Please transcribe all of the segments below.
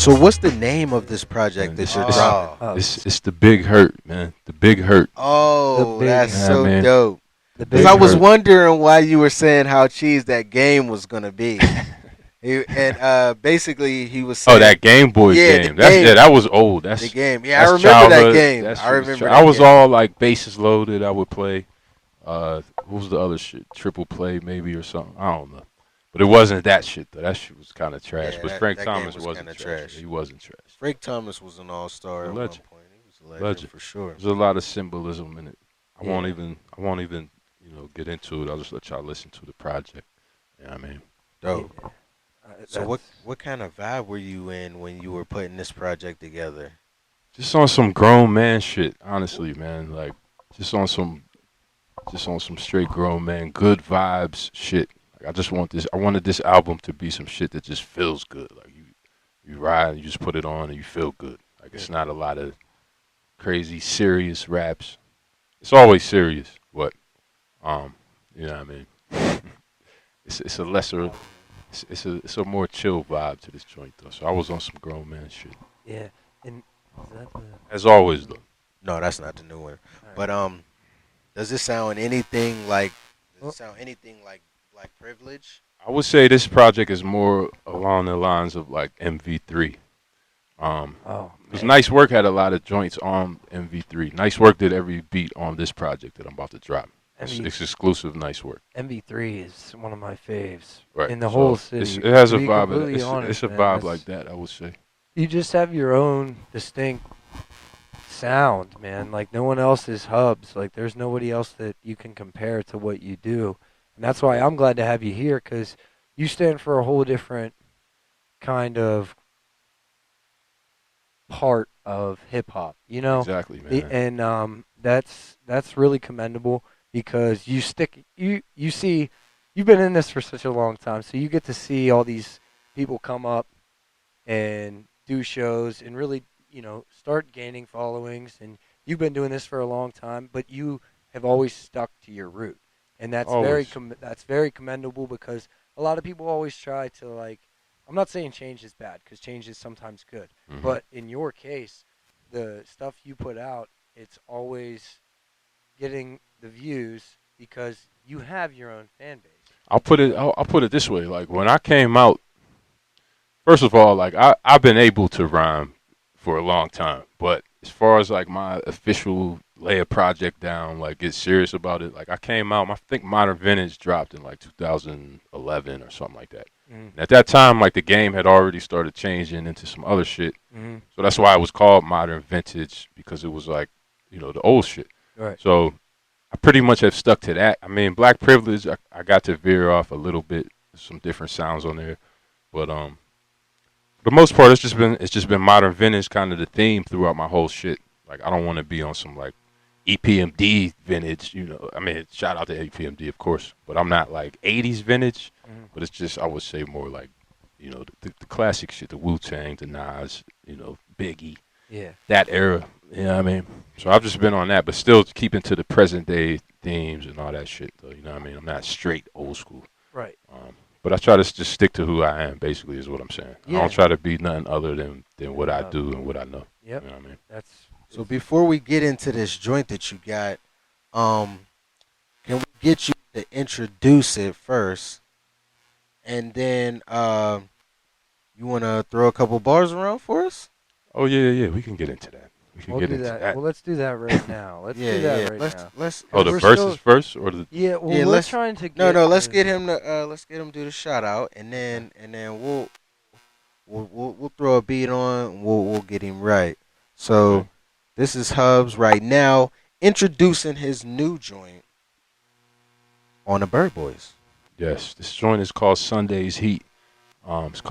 So what's the name of this project that you're dropping? It's the Big Hurt, man. The Big Hurt. Oh, that's Yeah, so man. dope. The Because Big I was Hurt. wondering why you were saying how cheese that game was gonna be. And basically he was saying, That Game Boys yeah, the game. game, That was old. the game. Yeah, I That's remember that childhood. game. That I shit was. remember I that was game. all like bases loaded. I would play. What was the other shit? Triple play maybe or something. I don't know. But it wasn't that shit though. That shit was kind of trash. Yeah, but that, Frank that game Thomas was wasn't kind of trash. trash. He wasn't trash. Frank Thomas was an all-star A at legend. one point. He was a legend for sure. There's a lot of symbolism in it. I Yeah. won't even get into it. I'll just let y'all listen to the project. You know what I mean? Dope. Yeah. So what kind of vibe were you in when you were putting this project together? Just on some grown man shit, honestly, man. Like just on some straight grown man, good vibes shit. Like I wanted this album to be some shit that just feels good. Like you ride and you just put it on and you feel good. Like it's not a lot of crazy serious raps. It's always serious, but you know what I mean? it's a lesser it's a more chill vibe to this joint though. So I was on some grown man shit. Yeah. And is that the, As always though. No, that's not the new one. all But right. does it sound anything like Black Privilege? I would say this project is more along the lines of like MV3. Oh, Because man. Nice Work had a lot of joints on MV3. Nice Work did every beat on this project that I'm about to drop. It's exclusive Nice Work. MV3 is one of my faves Right. in the So whole city. It has To a be vibe. completely It's honest, a man, vibe that's- like that, I would say. You just have your own distinct sound, man. Like no one else is hubs. Like there's nobody else that you can compare to what you do, and that's why I'm glad to have you here because you stand for a whole different kind of part of hip hop. You know, Exactly, man. and that's really commendable because you see you've been in this for such a long time, so you get to see all these people come up and do shows and really start gaining followings, and you've been doing this for a long time, but you have always stuck to your root, and that's Always. very commendable because a lot of people always try to like. I'm not saying change is bad because change is sometimes good, Mhm. but in your case, the stuff you put out, it's always getting the views because you have your own fan base. I'll put it this way. Like when I came out, first of all, like I've been able to rhyme for a long time, but as far as like my official lay a project down, like get serious about it, like I came out, I think Modern Vintage dropped in like 2011 or something like that. Mm. And at that time, like the game had already started changing into some other shit, Mm-hmm. so that's why it was called Modern Vintage because it was like the old shit. Right. So I pretty much have stuck to that. I mean, Black Privilege, I got to veer off a little bit, some different sounds on there, but for the most part, it's just been modern vintage, kind of the theme throughout my whole shit. Like I don't want to be on some like EPMD vintage, I mean, shout out to EPMD, of course, but I'm not like 80s vintage. Mhm. But it's just I would say more like, the classic shit, the Wu-Tang, the Nas, Biggie, Yeah. that era. You know what I mean? So I've just been on that, but still keeping to the present day themes and all that shit. Though, you know what I mean? I'm not straight old school. Right. But I try to just stick to who I am, basically, is what I'm saying. I Yeah. don't try to be nothing other than what I do and what I know. Yep. You know what I mean? That's So before we get into this joint that you got, can we get you to introduce it first, and then you want to throw a couple bars around for us? Oh, yeah. We can get into that. We can we'll get do into that. that. Well, let's do that right now. Let's yeah, do that yeah. right let's now. let's Oh, the we're verses still- first or the. Yeah. Well, Yeah, we're let's- trying to get. no. Let's the- get him to let's get him do the shout out, and then we'll throw a beat on. We'll get him right. So Okay. this is Hubs right now introducing his new joint on the Burgh Boyz. Yes, this joint is called Sunday's Heat.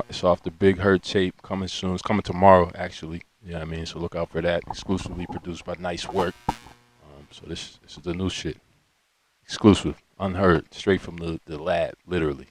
It's off the Big Hurt tape, coming soon. It's coming tomorrow, actually. You know what I mean? So look out for that. Exclusively produced by Nice Work. So this is the new shit. Exclusive, unheard, straight from the lab, literally.